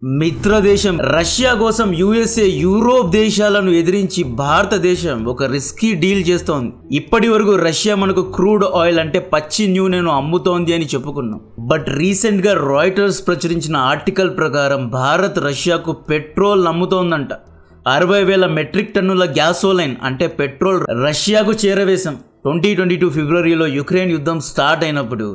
మిత్రదేశం Russia కోసం USA Europe దేశాలను ఎదిరించి భారతదేశం ఒక రిస్కీ డీల్ చేస్తోంది. ఇప్పటి వరకు రష్యా మనకు క్రూడ్ ఆయిల్ అంటే పచ్చి నూనెను అమ్ముతోంది అని చెప్పుకున్నాం. బట్ రీసెంట్ గా రాయిటర్స్ ప్రచురించిన ఆర్టికల్ ప్రకారం భారత్ రష్యాకు పెట్రోల్ అమ్ముతోందంట. 60,000 మెట్రిక్ టన్నుల గ్యాసోలైన్ అంటే పెట్రోల్ రష్యాకు చేరవేశాం. 2022 ఫిబ్రవరిలో యుక్రెయిన్ యుద్ధం స్టార్ట్ అయినప్పుడు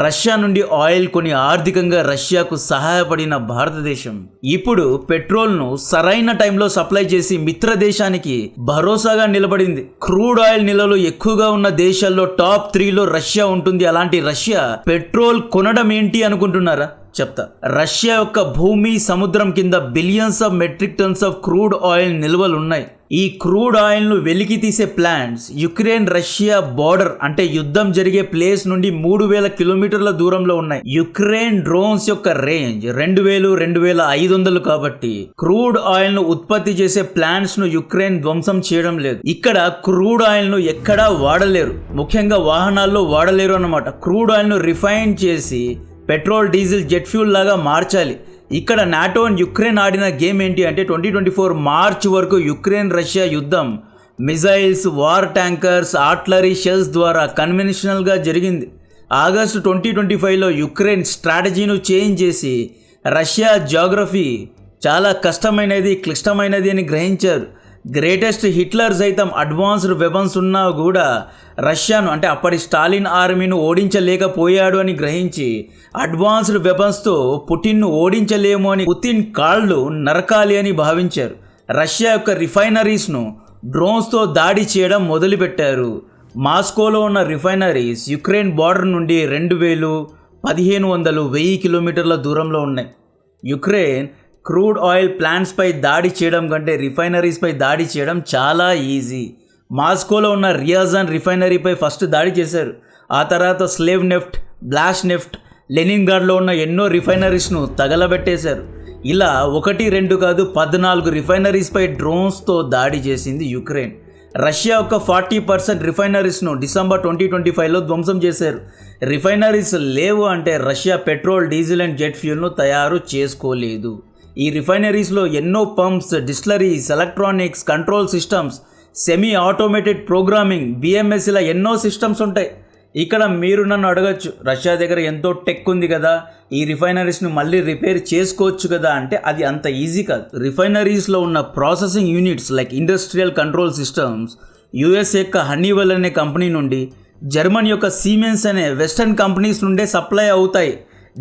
రష్యా నుండి ఆయిల్ కొని ఆర్థికంగా రష్యాకు సహాయపడిన భారతదేశం ఇప్పుడు పెట్రోల్ను సరైన టైంలో సప్లై చేసి మిత్ర దేశానికి భరోసాగా నిలబడింది. క్రూడ్ ఆయిల్ నిల్వలు ఎక్కువగా ఉన్న దేశాల్లో టాప్ 3లో రష్యా ఉంటుంది. అలాంటి రష్యా పెట్రోల్ కొనడం ఏంటి అనుకుంటున్నారా? చెప్తా. రష్యా యొక్క భూమి సముద్రం కింద billions of metric tons of crude oil నిల్వలు ఉన్నాయి. ఈ క్రూడ్ ఆయిల్ ను వెలికి తీసే ప్లాంట్స్ యుక్రెయిన్ రష్యా బార్డర్ అంటే యుద్ధం జరిగే ప్లేస్ నుండి 3,000 కిలోమీటర్ల దూరంలో ఉన్నాయి. యుక్రెయిన్ డ్రోన్స్ యొక్క రేంజ్ 2,000-2,500 కాబట్టి క్రూడ్ ఆయిల్ ను ఉత్పత్తి చేసే ప్లాంట్స్ ను యుక్రెయిన్ ధ్వంసం చేయడం లేదు. ఇక్కడ క్రూడ్ ఆయిల్ ను ఎక్కడా వాడలేరు, ముఖ్యంగా వాహనాల్లో వాడలేరు అన్నమాట. క్రూడ్ ఆయిల్ ను రిఫైన్ చేసి పెట్రోల్, డీజిల్, జెట్ ఫ్యూల్ లాగా మార్చాలి. ఇక్కడ నాటో అండ్ యుక్రెయిన్ ఆడిన గేమ్ ఏంటి అంటే 2024 మార్చ్ వరకు యుక్రెయిన్ రష్యా యుద్ధం missiles, war tankers, artillery shells ద్వారా కన్వెన్షనల్గా జరిగింది. ఆగస్టు 2025లో యుక్రెయిన్ స్ట్రాటజీను చేంజ్ చేసి రష్యా జాగ్రఫీ చాలా కష్టమైనది, క్లిష్టమైనది అని గ్రహించారు. గ్రేటెస్ట్ హిట్లర్ సైతం అడ్వాన్స్డ్ వెపన్స్ ఉన్నా కూడా రష్యాను అంటే అప్పటి స్టాలిన్ ఆర్మీను ఓడించలేకపోయాడు అని గ్రహించి అడ్వాన్స్డ్ వెపన్స్తో పుటిన్ను ఓడించలేము అని పుతిన్ కాళ్ళు నరకాలి అని భావించారు. రష్యా యొక్క రిఫైనరీస్ను డ్రోన్స్తో దాడి చేయడం మొదలుపెట్టారు. మాస్కోలో ఉన్న రిఫైనరీస్ యుక్రెయిన్ బార్డర్ నుండి 2,000, 1,500, 1,000 కిలోమీటర్ల దూరంలో ఉన్నాయి. యుక్రెయిన్ క్రూడ్ ఆయిల్ ప్లాంట్స్ పై దాడి చేయడం కంటే రిఫైనరీస్ పై దాడి చేయడం చాలా ఈజీ. మాస్కోలో ఉన్న రియాజాన్ రిఫైనరీపై ఫస్ట్ దాడి చేశారు. ఆ తర్వాత స్లేవ్ నెఫ్ట్, బ్లాస్ట్ నెఫ్ట్, లెనిన్గ్రాడ్లో ఉన్న ఎన్నో రిఫైనరీస్ను తగలబెట్టేశారు. ఇలా 1, 2 కాదు 14 రిఫైనరీస్పై డ్రోన్స్తో దాడి చేసింది యుక్రెయిన్. రష్యా యొక్క 40% రిఫైనరీస్ను డిసెంబర్ 2025లో ధ్వంసం చేశారు. రిఫైనరీస్ లేవు అంటే Russia petrol, diesel and jet ఫ్యూల్ను తయారు చేసుకోలేదు. ఈ రిఫైనరీస్లో ఎన్నో pumps, distilleries, electronics, control systems, semi automated programming, BMS ఇలా ఎన్నో సిస్టమ్స్ ఉంటాయి. ఇక్కడ మీరు నన్ను అడగచ్చు, రష్యా దగ్గర ఎంతో టెక్ ఉంది కదా, ఈ రిఫైనరీస్ను మళ్ళీ రిపేర్ చేసుకోవచ్చు కదా అంటే అది అంత ఈజీ కాదు. రిఫైనరీస్లో ఉన్న processing units like industrial control systems US యొక్క హనీవెల్ అనే కంపెనీ నుండి, జర్మన్ యొక్క సీమెన్స్ అనే వెస్టర్న్ కంపెనీస్ నుండే సప్లై అవుతాయి.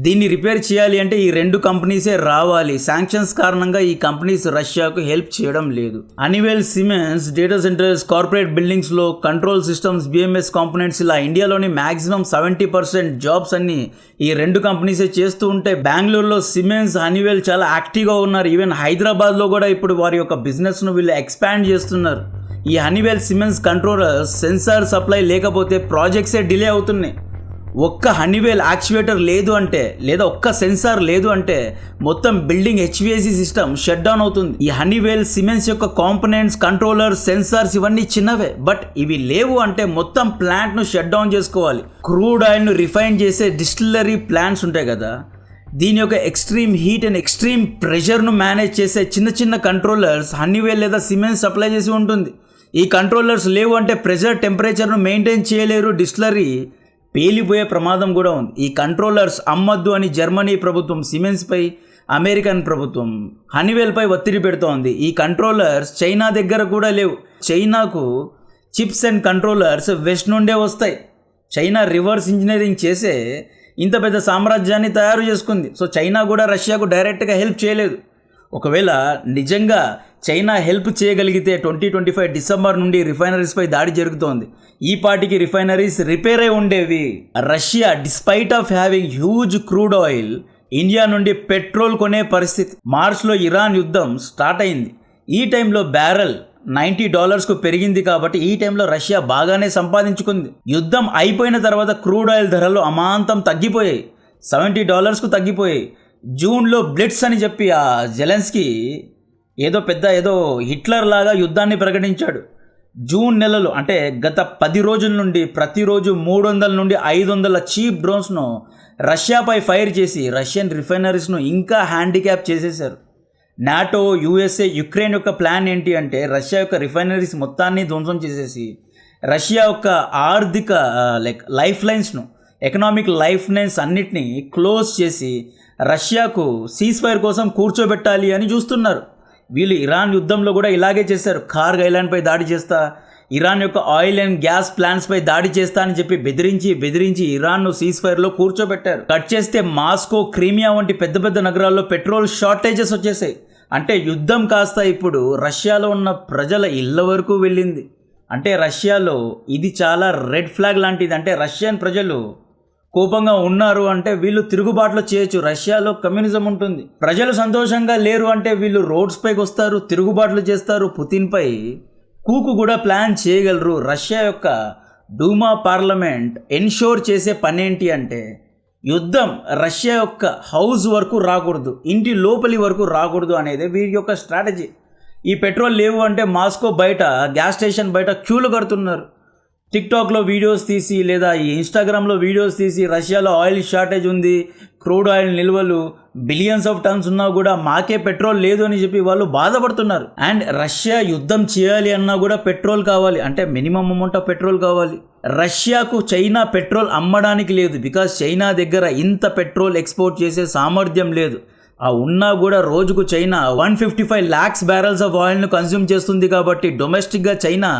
దీన్ని రిపేర్ చేయాలి అంటే ఈ 2 కంపెనీసే రావాలి. శాంక్షన్స్ కారణంగా ఈ కంపెనీస్ రష్యాకు హెల్ప్ చేయడం లేదు. Honeywell, Siemens, data centres, corporate బిల్డింగ్స్లో కంట్రోల్ సిస్టమ్స్, బిఎంఎస్ కాంపోనెంట్స్ ఇలా ఇండియాలోని మ్యాక్సిమం 70% జాబ్స్ అన్ని ఈ 2 కంపెనీసే చేస్తూ ఉంటాయి. బెంగళూరులో సిమెన్స్, హనీవెల్ చాలా యాక్టివ్గా ఉన్నారు. ఈవెన్ హైదరాబాద్లో కూడా ఇప్పుడు వారి యొక్క బిజినెస్ను వీళ్ళు ఎక్స్పాండ్ చేస్తున్నారు. ఈ Honeywell, Siemens controllers sensor supply లేకపోతే ప్రాజెక్ట్సే డిలే అవుతున్నాయి. ఒక్క హనీవెల్ యాక్చువేటర్ లేదు అంటే లేదా ఒక్క సెన్సార్ లేదు అంటే మొత్తం building HVAC system shut down అవుతుంది. ఈ హనీవెల్, సిమెన్స్ యొక్క కాంపోనెంట్స్, కంట్రోలర్స్, సెన్సార్స్ ఇవన్నీ చిన్నవే, బట్ ఇవి లేవు అంటే మొత్తం ప్లాంట్ను షట్ డౌన్ చేసుకోవాలి. క్రూడ్ ఆయిల్ను రిఫైన్ చేసే డిస్టిలరీ ప్లాంట్స్ ఉంటాయి కదా, దీని యొక్క ఎక్స్ట్రీమ్ హీట్ అండ్ ఎక్స్ట్రీమ్ ప్రెషర్ను మేనేజ్ చేసే చిన్న చిన్న కంట్రోలర్స్ హనీవెల్ లేదా సిమెన్స్ సప్లై చేసి ఉంటుంది. ఈ కంట్రోలర్స్ లేవు అంటే ప్రెషర్, టెంపరేచర్ను మెయింటైన్ చేయలేరు. డిస్టిలరీ పేలిపోయే ప్రమాదం కూడా ఉంది. ఈ కంట్రోలర్స్ అమ్మద్దు అని జర్మనీ ప్రభుత్వం సిమెన్స్పై, అమెరికన్ ప్రభుత్వం హనీవెల్పై ఒత్తిడి పెడుతోంది. ఈ కంట్రోలర్స్ చైనా దగ్గర కూడా లేవు. చైనాకు చిప్స్ అండ్ కంట్రోలర్స్ వెస్ట్ నుండే వస్తాయి. చైనా రివర్స్ ఇంజనీరింగ్ చేసే ఇంత పెద్ద సామ్రాజ్యాన్ని తయారు చేసుకుంది. సో చైనా కూడా రష్యాకు డైరెక్ట్గా హెల్ప్ చేయలేదు. ఒకవేళ నిజంగా చైనా హెల్ప్ చేయగలిగితే 2025 డిసెంబర్ నుండి రిఫైనరీస్పై దాడి జరుగుతోంది. ఈ పాటికి రిఫైనరీస్ రిపేర్ అయి ఉండేవి. Russia despite of having huge crude oil India నుండి పెట్రోల్ కొనే పరిస్థితి. మార్చ్లో ఇరాన్ యుద్ధం స్టార్ట్ అయింది. ఈ టైంలో బ్యారెల్ $90కు పెరిగింది కాబట్టి ఈ టైంలో రష్యా బాగానే సంపాదించుకుంది. యుద్ధం అయిపోయిన తర్వాత క్రూడ్ ఆయిల్ ధరలు అమాంతం తగ్గిపోయాయి, $70కు తగ్గిపోయాయి. జూన్లో బ్లిట్స్ అని చెప్పి ఆ జెలెన్స్కీ ఏదో హిట్లర్ లాగా యుద్ధాన్ని ప్రకటించాడు. జూన్ నెలలో అంటే గత 10 రోజుల నుండి ప్రతిరోజు 300 నుండి 500 చీప్ డ్రోన్స్ను రష్యాపై ఫైర్ చేసి రష్యన్ రిఫైనరీస్ను ఇంకా హ్యాండిక్యాప్ చేసేశారు. నాటో, యుఎస్ఏ, యుక్రెయిన్ యొక్క ప్లాన్ ఏంటి అంటే రష్యా యొక్క రిఫైనరీస్ మొత్తాన్ని ధ్వంసం చేసేసి రష్యా యొక్క ఆర్థిక లైఫ్ లైన్స్ను, ఎకనామిక్ లైఫ్ లైన్స్ అన్నిటినీ క్లోజ్ చేసి రష్యాకు సీజ్ ఫైర్ కోసం కూర్చోబెట్టాలి అని చూస్తున్నారు. వీళ్ళు ఇరాన్ యుద్ధంలో కూడా ఇలాగే చేశారు. కార్గ్ ఐలాండ్పై దాడి చేస్తా, ఇరాన్ యొక్క ఆయిల్ అండ్ గ్యాస్ ప్లాంట్స్పై దాడి చేస్తా అని చెప్పి బెదిరించి ఇరాన్ను సీజ్ ఫైర్లో కూర్చోబెట్టారు. కట్ చేస్తే మాస్కో, క్రీమియా వంటి పెద్ద పెద్ద నగరాల్లో పెట్రోల్ షార్టేజెస్ వచ్చేసాయి. అంటే యుద్ధం కాస్త ఇప్పుడు రష్యాలో ఉన్న ప్రజల ఇళ్ళ వరకు వెళ్ళింది. అంటే రష్యాలో ఇది చాలా రెడ్ ఫ్లాగ్ లాంటిది. అంటే రష్యన్ ప్రజలు కోపంగా ఉన్నారు అంటే వీళ్ళు తిరుగుబాట్లు చేయొచ్చు. రష్యాలో కమ్యూనిజం ఉంటుంది. ప్రజలు సంతోషంగా లేరు అంటే వీళ్ళు రోడ్స్ పైకి వస్తారు, తిరుగుబాట్లు చేస్తారు. పుతిన్పై కూకు కూడా ప్లాన్ చేయగలరు. రష్యా యొక్క డూమా పార్లమెంట్ ఎన్షోర్ చేసే పని ఏంటి అంటే యుద్ధం రష్యా యొక్క హౌస్ వరకు రాకూడదు, ఇంటి లోపలి వరకు రాకూడదు అనేది వీరి యొక్క స్ట్రాటజీ. ఈ పెట్రోల్ లేవు అంటే మాస్కో బయట గ్యాస్ స్టేషన్ బయట క్యూలు కడుతున్నారు. టిక్టాక్లో వీడియోస్ తీసి లేదా ఈ ఇన్స్టాగ్రామ్లో వీడియోస్ తీసి రష్యాలో ఆయిల్ షార్టేజ్ ఉంది, క్రూడ్ ఆయిల్ నిల్వలు బిలియన్స్ ఆఫ్ టన్స్ ఉన్నా కూడా మాకే పెట్రోల్ లేదు అని చెప్పి వాళ్ళు బాధపడుతున్నారు. అండ్ రష్యా యుద్ధం చేయాలి అన్నా కూడా పెట్రోల్ కావాలి, అంటే మినిమం అమౌంట్ ఆఫ్ పెట్రోల్ కావాలి. రష్యాకు చైనా పెట్రోల్ అమ్మడానికి లేదు, బికాజ్ చైనా దగ్గర ఇంత పెట్రోల్ ఎక్స్పోర్ట్ చేసే సామర్థ్యం లేదు. ఆ ఉన్నా కూడా రోజుకు చైనా 155 lakhs barrels ఆఫ్ ఆయిల్ను కన్స్యూమ్ చేస్తుంది. కాబట్టి డొమెస్టిక్గా చైనా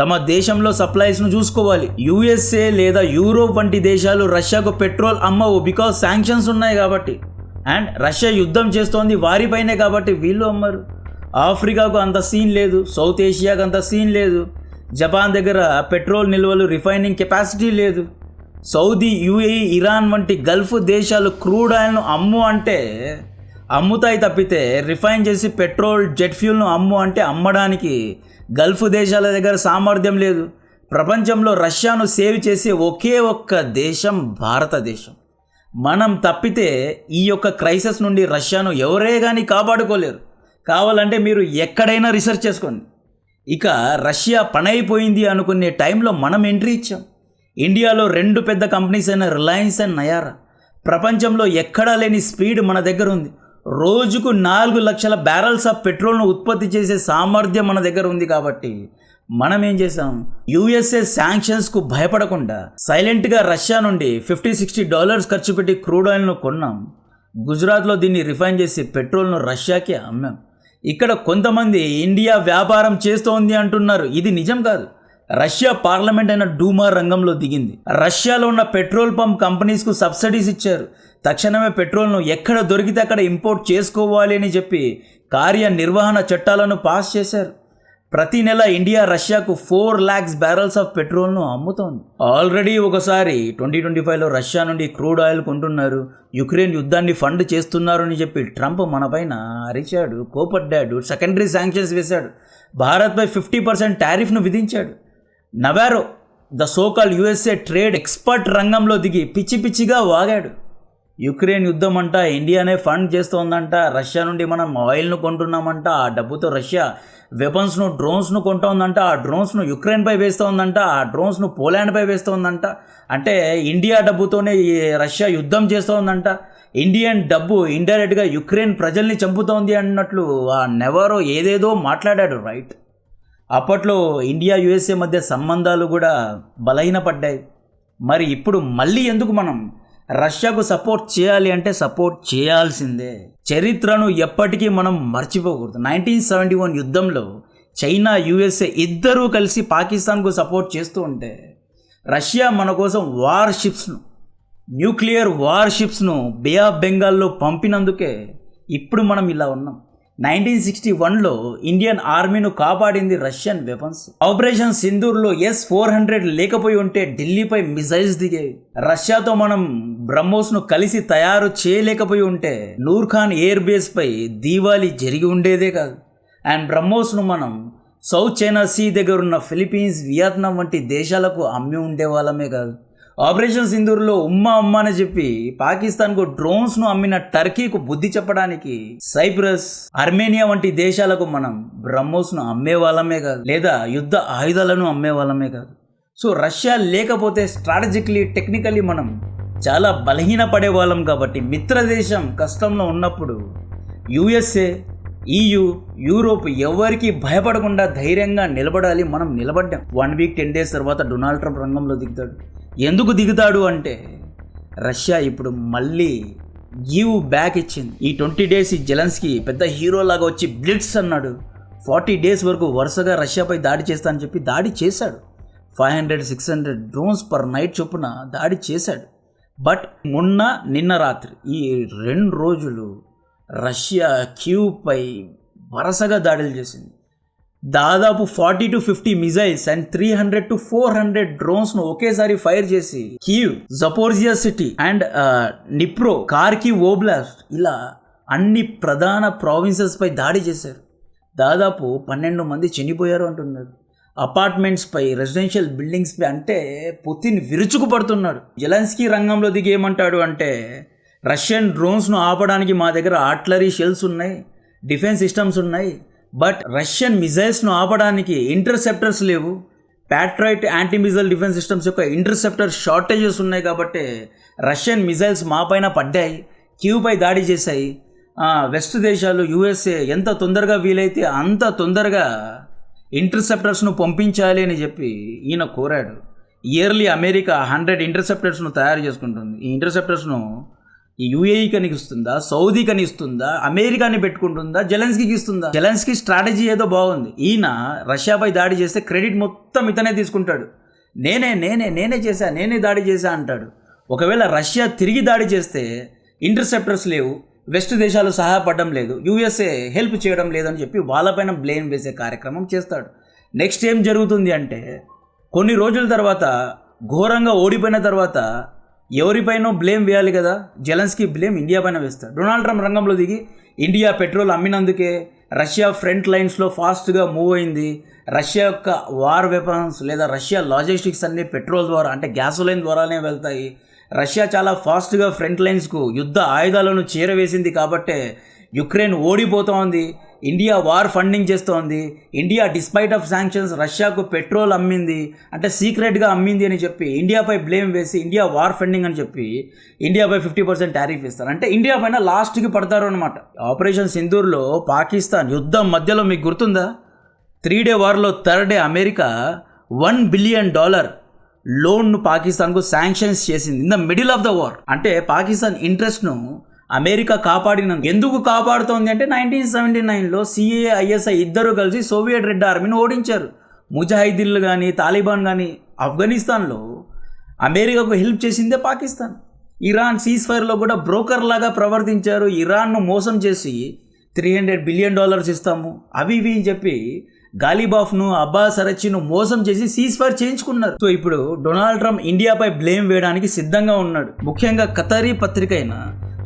తమ దేశంలో సప్లైస్ను చూసుకోవాలి. యుఎస్ఏ లేదా యూరోప్ వంటి దేశాలు రష్యాకు పెట్రోల్ అమ్మవు, బికాజ్ శాంక్షన్స్ ఉన్నాయి కాబట్టి. అండ్ రష్యా యుద్ధం చేస్తోంది వారిపైనే కాబట్టి వీళ్ళు అమ్మరు. ఆఫ్రికాకు అంత సీన్ లేదు, సౌత్ ఏషియాకు అంత సీన్ లేదు. జపాన్ దగ్గర పెట్రోల్ నిల్వలు, రిఫైనింగ్ కెపాసిటీ లేదు. సౌదీ, యుఏఈ, ఇరాన్ వంటి గల్ఫ్ దేశాలు క్రూడ్ ఆయిల్ను అమ్ము అంటే అమ్ముతాయి తప్పితే రిఫైన్ చేసి పెట్రోల్, జెట్ ఫ్యూల్ను అమ్ము అంటే అమ్మడానికి గల్ఫ్ దేశాల దగ్గర సామర్థ్యం లేదు. ప్రపంచంలో రష్యాను సేవ్ చేసే ఒకే ఒక్క దేశం భారతదేశం. మనం తప్పితే ఈ యొక్క క్రైసిస్ నుండి రష్యాను ఎవరే కానీ కాపాడుకోలేరు. కావాలంటే మీరు ఎక్కడైనా రీసెర్చ్ చేసుకోండి. ఇక రష్యా పనైపోయింది అనుకునే టైంలో మనం ఎంట్రీ ఇచ్చాం. ఇండియాలో 2 పెద్ద కంపెనీస్ అయిన రిలయన్స్ అండ్ నయారా. ప్రపంచంలో ఎక్కడా లేని స్పీడ్ మన దగ్గర ఉంది. రోజుకు 4 లక్షల barrels ఆఫ్ పెట్రోల్ను ఉత్పత్తి చేసే సామర్థ్యం మన దగ్గర ఉంది. కాబట్టి మనం ఏం చేసాం, యుఎస్ఏ శాంక్షన్స్కు భయపడకుండా సైలెంట్గా రష్యా నుండి $50-60 ఖర్చు పెట్టి క్రూడ్ ఆయిల్ను కొన్నాం. గుజరాత్లో దీన్ని రిఫైన్ చేసి పెట్రోల్ను రష్యాకి అమ్మాం. ఇక్కడ కొంతమంది ఇండియా వ్యాపారం చేస్తోంది అంటున్నారు. ఇది నిజం కాదు. రష్యా పార్లమెంట్ అయిన డూమా రంగంలో దిగింది. రష్యాలో ఉన్న పెట్రోల్ పంప్ కంపెనీస్కు సబ్సిడీస్ ఇచ్చారు. తక్షణమే పెట్రోల్ను ఎక్కడ దొరికితే అక్కడ ఇంపోర్ట్ చేసుకోవాలి అని చెప్పి కార్యనిర్వహణ చట్టాలను పాస్ చేశారు. ప్రతి నెల ఇండియా రష్యాకు 4 lakhs barrels ఆఫ్ పెట్రోల్ను అమ్ముతోంది. ఆల్రెడీ ఒకసారి 2025లో రష్యా నుండి క్రూడ్ ఆయిల్ కొంటున్నారు, యుక్రెయిన్ యుద్ధాన్ని ఫండ్ చేస్తున్నారు అని చెప్పి ట్రంప్ మనపైన అరిచాడు, కోపడ్డాడు, సెకండరీ శాంక్షన్స్ వేశాడు, భారత్పై 50% టారిఫ్ను విధించాడు. Navarro, the so called USA trade expert రంగంలో దిగి పిచ్చిగా వాగాడు. యుక్రెయిన్ యుద్ధం అంట ఇండియానే ఫండ్ చేస్తోందంట, రష్యా నుండి మనం ఆయిల్ను కొంటున్నామంట, ఆ డబ్బుతో రష్యా వెపన్స్ను, డ్రోన్స్ను కొంటోందంట, ఆ డ్రోన్స్ను యుక్రెయిన్పై వేస్తోందంట, ఆ డ్రోన్స్ను పోలాండ్పై వేస్తోందంట. అంటే ఇండియా డబ్బుతోనే రష్యా యుద్ధం చేస్తోందంట. ఇండియన్ డబ్బు ఇండైరెక్ట్గా యుక్రెయిన్ ప్రజల్ని చంపుతోంది అన్నట్లు ఆ నెవరో ఏదేదో మాట్లాడాడు, రైట్? అప్పట్లో ఇండియా యుఎస్ఏ మధ్య సంబంధాలు కూడా బలహీనపడ్డాయి. మరి ఇప్పుడు మళ్ళీ ఎందుకు మనం రష్యాకు సపోర్ట్ చేయాలి అంటే సపోర్ట్ చేయాల్సిందే. చరిత్రను ఎప్పటికీ మనం మర్చిపోకూడదు. 1971 యుద్ధంలో చైనా, యుఎస్ఏ ఇద్దరూ కలిసి పాకిస్తాన్కు సపోర్ట్ చేస్తూ ఉంటే రష్యా మన కోసం న్యూక్లియర్ వార్షిప్స్ను బే ఆఫ్ బెంగాల్లో పంపినందుకే ఇప్పుడు మనం ఇలా ఉన్నాం. 1961లో ఇండియన్ ఆర్మీను కాపాడింది రష్యన్ వెపన్స్. ఆపరేషన్ సింధూర్లో S-400 లేకపోయి ఉంటే ఢిల్లీపై మిసైల్స్ దిగేవి. రష్యాతో మనం బ్రహ్మోస్ను కలిసి తయారు చేయలేకపోయి ఉంటే నూర్ఖాన్ ఎయిర్ బేస్ పై దీవాలి జరిగి ఉండేదే కాదు. అండ్ బ్రహ్మోస్ను మనం సౌత్ చైనా సీ దగ్గర ఉన్న ఫిలిప్పీన్స్, వియత్నాం వంటి దేశాలకు అమ్మి ఉండేవాళ్ళమే కాదు. ఆపరేషన్ సింధూర్లో ఉమ్మా అని చెప్పి పాకిస్తాన్కు డ్రోన్స్ను అమ్మిన టర్కీకు బుద్ధి చెప్పడానికి సైప్రస్, అర్మేనియా వంటి దేశాలకు మనం బ్రహ్మోస్ను అమ్మేవాళ్ళమే కాదు, లేదా యుద్ధ ఆయుధాలను అమ్మేవాళ్ళమే కాదు. సో రష్యా లేకపోతే స్ట్రాటజికలీ, టెక్నికలీ మనం చాలా బలహీనపడే వాళ్ళం కాబట్టి మిత్రదేశం కష్టంలో ఉన్నప్పుడు యుఎస్ఏ, EU, యూరోప్ ఎవరికి భయపడకుండా ధైర్యంగా నిలబడాలి. మనం నిలబడ్డాం. 1 వీక్ 10 డేస్ తర్వాత డొనాల్డ్ ట్రంప్ రంగంలో దిగుతాడు. ఎందుకు దిగుతాడు అంటే రష్యా ఇప్పుడు మళ్ళీ గివ్ బ్యాక్ ఇచ్చింది. ఈ 20 డేస్ ఈ జెలెన్స్కీ పెద్ద హీరోలాగా వచ్చి బ్లిట్స్ అన్నాడు. 40 డేస్ వరకు వరుసగా రష్యాపై దాడి చేస్తా అని చెప్పి దాడి చేశాడు. 500-600 డ్రోన్స్ పర్ నైట్ చొప్పున దాడి చేశాడు. బట్ నిన్న రాత్రి ఈ 2 రోజులు రష్యా కీవ్పై వరుసగా దాడులు చేసింది. దాదాపు 40-50 మిజైల్స్ అండ్ 300-400 డ్రోన్స్ను ఒకేసారి ఫైర్ చేసి Kyiv, Zaporizhzhia city and నిప్రో, Kharkiv oblast ఇలా అన్ని ప్రధాన ప్రావిన్సెస్ పై దాడి చేశారు. దాదాపు 12 మంది చనిపోయారు అంటున్నారు. అపార్ట్మెంట్స్ పై, రెసిడెన్షియల్ బిల్డింగ్స్ పై అంటే పుతిన్ విరుచుకుపడుతున్నాడు. జెలెన్స్కీ రంగంలో దిగి ఏమంటాడు అంటే రష్యన్ డ్రోన్స్ను ఆపడానికి మా దగ్గర ఆర్టిలరీ షెల్స్ ఉన్నాయి, డిఫెన్స్ సిస్టమ్స్ ఉన్నాయి, బట్ రష్యన్ మిజైల్స్ను ఆపడానికి ఇంటర్సెప్టర్స్ లేవు. ప్యాట్రైట్ యాంటీ మిజైల్ డిఫెన్స్ సిస్టమ్స్ యొక్క ఇంటర్సెప్టర్ షార్టేజెస్ ఉన్నాయి కాబట్టి రష్యన్ మిజైల్స్ మా పైన పడ్డాయి, కీవ్పై దాడి చేశాయి. వెస్ట్ దేశాలు, USA ఎంత తొందరగా వీలైతే అంత తొందరగా ఇంటర్సెప్టర్స్ను పంపించాలి అని చెప్పి ఈయన కోరాడు. ఇయర్లీ అమెరికా 100 ఇంటర్సెప్టర్స్ను తయారు చేసుకుంటుంది. ఈ ఇంటర్సెప్టర్స్ను UAE ఇస్తుందా, సౌదీకని ఇస్తుందా, అమెరికాని పెట్టుకుంటుందా, జెలెన్స్కీకి ఇస్తుందా? జెలెన్స్కీ స్ట్రాటజీ ఏదో బాగుంది. ఈయన రష్యాపై దాడి చేస్తే క్రెడిట్ మొత్తం ఇతనే తీసుకుంటాడు. నేనే చేశా, నేనే దాడి చేశా అంటాడు. ఒకవేళ రష్యా తిరిగి దాడి చేస్తే ఇంటర్సెప్టర్స్ లేవు, వెస్ట్ దేశాలు సహాయపడడం లేదు, USA హెల్ప్ చేయడం లేదని చెప్పి వాళ్ళపైన బ్లేమ్ వేసే కార్యక్రమం చేస్తాడు. నెక్స్ట్ ఏం జరుగుతుంది అంటే కొన్ని రోజుల తర్వాత ఘోరంగా ఓడిపోయిన తర్వాత ఎవరిపైనో బ్లేమ్ వేయాలి కదా, జెలెన్స్కీ బ్లేమ్ ఇండియా పైన వేస్తాడు. డొనాల్డ్ ట్రంప్ రంగంలో దిగి ఇండియా పెట్రోల్ అమ్మినందుకే రష్యా ఫ్రంట్ లైన్స్లో ఫాస్ట్గా మూవ్ అయింది, రష్యా యొక్క వార్ వెపన్స్ లేదా రష్యా లాజిస్టిక్స్ అన్నీ పెట్రోల్ ద్వారా అంటే గ్యాసోలైన్ ద్వారానే వెళ్తాయి, రష్యా చాలా ఫాస్ట్గా ఫ్రంట్ లైన్స్కు యుద్ధ ఆయుధాలను చేరవేసింది కాబట్టే యుక్రెయిన్ ఓడిపోతోంది, ఇండియా వార్ ఫండింగ్ చేస్తోంది, ఇండియా డిస్పైట్ ఆఫ్ శాంక్షన్స్ రష్యాకు పెట్రోల్ అమ్మింది అంటే సీక్రెట్గా అమ్మింది అని చెప్పి ఇండియాపై బ్లేమ్ వేసి ఇండియా వార్ ఫండింగ్ అని చెప్పి ఇండియాపై 50% టారిఫ్ ఇస్తారు. అంటే ఇండియా పైన లాస్ట్కి పడతారు అనమాట. ఆపరేషన్ సింధూర్లో పాకిస్తాన్ యుద్ధం మధ్యలో మీకు గుర్తుందా, 3 డే వార్లో 3rd డే అమెరికా $1 బిలియన్ లోన్ను పాకిస్తాన్కు శాంక్షన్స్ చేసింది in the middle of the war. అంటే పాకిస్తాన్ ఇంట్రెస్ట్ను అమెరికా కాపాడినందుకు. ఎందుకు కాపాడుతోంది అంటే 1979లో CAA, ISI ఇద్దరు కలిసి సోవియట్ రెడ్ ఆర్మీని ఓడించారు. ముజాహిదీన్లు కానీ తాలిబాన్ కానీ ఆఫ్ఘనిస్తాన్లో అమెరికాకు హెల్ప్ చేసిందే పాకిస్తాన్. ఇరాన్ సీజ్ఫైర్లో కూడా బ్రోకర్ లాగా ప్రవర్తించారు. ఇరాన్ను మోసం చేసి $300 బిలియన్ ఇస్తాము అవి ఇవి అని చెప్పి గాలిబాఫ్ను, అబ్బాస్ అరచిను మోసం చేసి సీజ్ఫైర్ చేయించుకున్నారు. సో ఇప్పుడు డొనాల్డ్ ట్రంప్ ఇండియాపై బ్లేమ్ వేయడానికి సిద్ధంగా ఉన్నాడు. ముఖ్యంగా ఖతారీ పత్రిక అయిన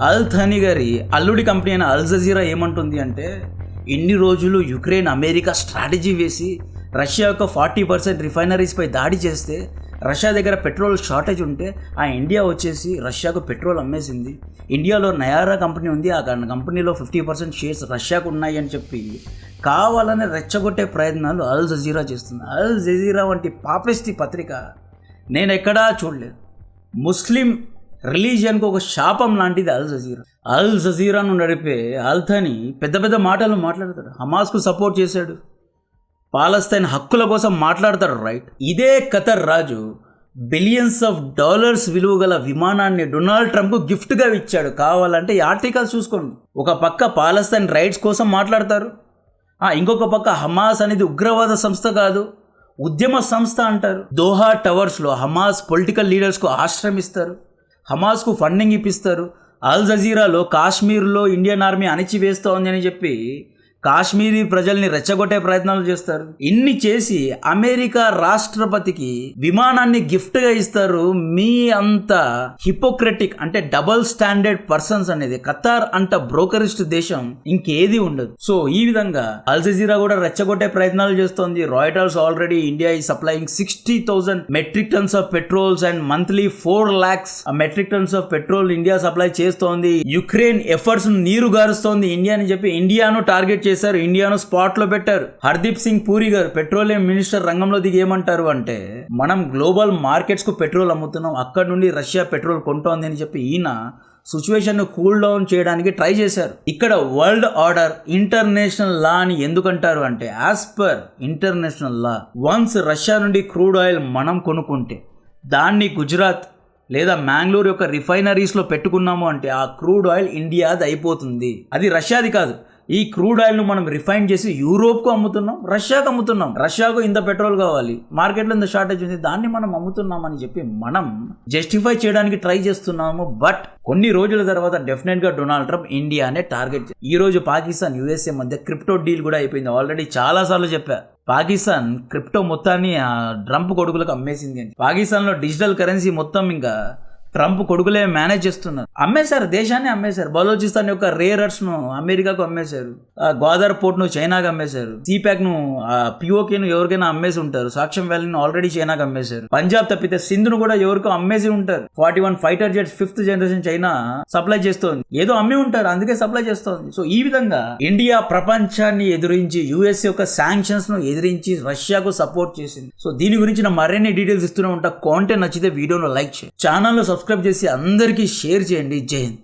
అల్ థానీ గారి అల్లుడి కంపెనీ అయిన అల్ జజీరా ఏమంటుంది అంటే ఇన్ని రోజులు యుక్రెయిన్ అమెరికా స్ట్రాటజీ వేసి రష్యా యొక్క 40% రిఫైనరీస్పై దాడి చేస్తే రష్యా దగ్గర పెట్రోల్ షార్టేజ్ ఉంటే ఆ ఇండియా వచ్చేసి రష్యాకు పెట్రోల్ అమ్మేసింది. ఇండియాలో నయారా కంపెనీ ఉంది, ఆ కంపెనీలో 50% షేర్స్ రష్యాకు ఉన్నాయి అని చెప్పి కావాలని రెచ్చగొట్టే ప్రయత్నాలు అల్ జజీరా చేస్తుంది. అల్ జజీరా వంటి పాపిస్టి పత్రిక నేను ఎక్కడా చూడలేదు. ముస్లిం రిలీజియన్కు ఒక శాపం లాంటిది అల్ జజీరా. అల్ జజీరాను నడిపే అల్ థానీ పెద్ద పెద్ద మాటలు మాట్లాడతాడు. హమాస్కు సపోర్ట్ చేశాడు, పాలస్తీన్ హక్కుల కోసం మాట్లాడతాడు, రైట్. ఇదే ఖతర్ రాజు బిలియన్స్ ఆఫ్ డాలర్స్ విలువ గల విమానాన్ని డొనాల్డ్ ట్రంప్ గిఫ్ట్గా ఇచ్చాడు. కావాలంటే ఈ ఆర్టికల్స్ చూసుకోండి. ఒక పక్క పాలస్తీన్ రైట్స్ కోసం మాట్లాడతారు, ఇంకొక పక్క హమాస్ అనేది ఉగ్రవాద సంస్థ కాదు, ఉద్యమ సంస్థ అంటారు. దోహా టవర్స్లో హమాస్ పొలిటికల్ లీడర్స్కు ఆశ్రయం ఇస్తారు, హమాస్కు ఫండింగ్ ఇప్పిస్తారు. అల్ జజీరాలో కాశ్మీర్లో ఇండియన్ ఆర్మీ అణిచివేస్తోంది అని చెప్పి కాశ్మీరీ ప్రజల్ని రెచ్చగొట్టే ప్రయత్నాలు చేస్తారు. ఇన్ని చేసి అమెరికా రాష్ట్రపతికి విమానాన్ని గిఫ్ట్గా ఇస్తారు. మీ అంత హిపోక్రటిక్ అంటే డబుల్ స్టాండర్డ్ పర్సన్స్ అనేది ఖతార్ అంట బ్రోకరిస్ట్ దేశం ఇంకేది ఉండదు. సో ఈ విధంగా అల్ జజీరా కూడా రెచ్చగొట్టే ప్రయత్నాలు చేస్తోంది. రాయిటర్స్ ఆల్రెడీ ఇండియా ఈ supplying 60,000 metric tons of petrols and monthly 4 lakhs metric tons of petrol India supply చేస్తోంది. యుక్రెయిన్ ఎఫర్ట్స్ నీరు గారుస్తోంది ఇండియా అని చెప్పి ఇండియాను టార్గెట్ చేశారు, ఇండియాను స్పాట్ లో పెట్టారు. హర్దీప్ సింగ్ పూరి గారు పెట్రోలియం మినిస్టర్ రంగంలో దిగి ఏమంటారు అంటే, మనం గ్లోబల్ మార్కెట్స్ కు పెట్రోల్ అమ్ముతున్నాం, అక్కడ నుండి రష్యా పెట్రోల్ కొంటోంది అని చెప్పి ఈయన సిచ్యువేషన్ ను కూల్ డౌన్ చేయడానికి ట్రై చేశారు. ఇక్కడ వరల్డ్ ఆర్డర్, ఇంటర్నేషనల్ లా అని ఎందుకంటారు అంటే, as per international law once Russia నుండి క్రూడ్ ఆయిల్ మనం కొనుక్కుంటే దాన్ని గుజరాత్ లేదా మ్యాంగ్లూర్ యొక్క రిఫైనరీస్లో పెట్టుకున్నాము అంటే ఆ క్రూడ్ ఆయిల్ ఇండియాది అయిపోతుంది, అది రష్యాది కాదు. ఈ క్రూడ్ ఆయిల్ను మనం రిఫైన్ చేసి యూరోప్కు అమ్ముతున్నాం, రష్యాకు అమ్ముతున్నాం. రష్యాకు ఇంత పెట్రోల్ కావాలి, మార్కెట్లో ఇంత షార్టేజ్ ఉంది, దాన్ని మనం అమ్ముతున్నాం అని చెప్పి మనం జస్టిఫై చేయడానికి ట్రై చేస్తున్నాము. బట్ కొన్ని రోజుల తర్వాత డెఫినెట్గా డొనాల్డ్ ట్రంప్ ఇండియానే టార్గెట్. ఈ రోజు పాకిస్తాన్ యుఎస్ఏ మధ్య క్రిప్టో డీల్ కూడా అయిపోయింది. ఆల్రెడీ చాలా సార్లు చెప్పా, పాకిస్తాన్ క్రిప్టో మొత్తాన్ని ట్రంప్ కొడుకులకు అమ్మేసింది అని. పాకిస్తాన్లో డిజిటల్ కరెన్సీ మొత్తం ఇంకా ట్రంప్ కొడుకులే మేనేజ్ చేస్తున్నారు. అమ్మేశారు, దేశాన్ని అమ్మేశారు. బలోచిస్తాన్ యొక్క రేర్ అర్త్స్ ను అమెరికాకు అమ్మేశారు, గ్వాదర్ పోర్ట్ ను చైనాకు అమ్మేశారు, సిపాక్ ను పిఓకే ను ఎవరికైనా అమ్మేసి ఉంటారు, సాక్ష్యం వ్యాలీని ఆల్రెడీ చైనాకు అమ్మేశారు. పంజాబ్ తప్పితే సింధ్ ను కూడా ఎవరికో అమ్మేసి ఉంటారు. 41 fighter jets 5th generation China supply చేస్తోంది, ఏదో అమ్మి ఉంటారు అందుకే సప్లై చేస్తోంది. సో ఈ విధంగా ఇండియా ప్రపంచాన్ని ఎదిరించి, యుఎస్ యొక్క శాంక్షన్స్ ను ఎదిరించి రష్యాకు సపోర్ట్ చేసింది. సో దీని గురించి నా మరిన్ని డీటెయిల్స్ ఇస్తూనే ఉంటా. కాంటెంట్ నచ్చితే వీడియోను లైక్ చేయండి, ఛానల్ సబ్స్క్రైబ్ చేసి అందరికీ షేర్ చేయండి. జై హింద్.